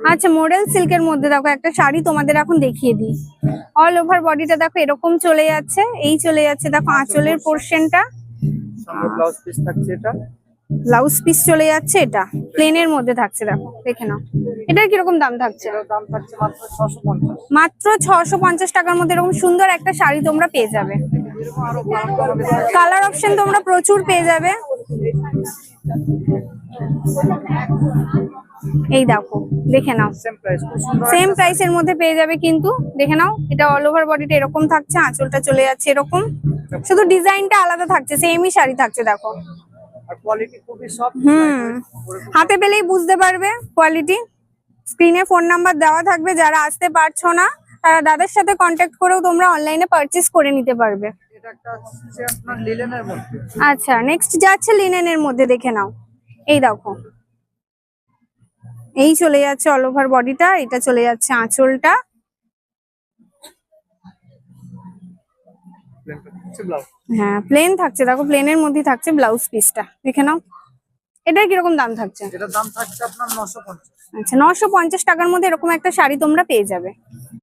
আচ্ছা, মডেল সিল্কের মধ্যে দেখো একটা শাড়ি তোমাদের এখন দেখিয়ে দিই। অল ওভার বডিটা দেখো এরকম চলে যাচ্ছে, এই চলে যাচ্ছে দেখো আঁচলের পোর্শনটা, সঙ্গে ব্লাউজ পিস থাকছে এটা। ব্লাউজ পিস চলে যাচ্ছে, এটা প্লেনের মধ্যে থাকছে দেখো, দেখে নাও। এটার কিরকম দাম থাকছে? এটার দাম থাকছে মাত্র 650। মাত্র 650 টাকার মধ্যে এরকম সুন্দর একটা শাড়ি তোমরা পেয়ে যাবে। এরকম আরো আমাদের থাকে। কালার অপশন তোমরা প্রচুর পেয়ে যাবে। এই দেখো, দেখে নাও, সেম প্রাইস, খুব সুন্দর সেম একটা প্রাইসের মধ্যে পেয়ে যাবে কিন্তু। দেখে নাও, এটা অল ওভার বডিটা এরকম থাকছে, আঁচলটা চলে যাচ্ছে এরকম, শুধু ডিজাইনটা আলাদা থাকছে, সেমই শাড়ি থাকছে দেখো। আর কোয়ালিটি খুবই সফট। হাতে পেলেই বুঝতে পারবে কোয়ালিটি। স্ক্রিনে ফোন নাম্বার দেওয়া থাকবে, যারা আসতে পারছো না তারা দাদার সাথে কন্ট্যাক্ট করেও তোমরা অনলাইনে পারচেজ করে নিতে পারবে। এটা একটা হচ্ছে আপনার লিলেনের মধ্যে। আচ্ছা, নেক্সট যাচ্ছে লিনেনের মধ্যে, দেখে নাও। এই দেখো, এই চলে যাচ্ছে অল ওভার বডিটা, এটা চলে যাচ্ছে আঁচলটা। ব্লাউজ। হ্যাঁ, প্লেন থাকছে দেখো, প্লেনের মধ্যে থাকছে ব্লাউজ পিসটা, দেখে নাও। এটার কিরকম দাম থাকছে? এটার দাম থাকছে আপনার 950। আচ্ছা, 950 টাকার মধ্যে এরকম একটা শাড়ি তোমরা পেয়ে যাবে।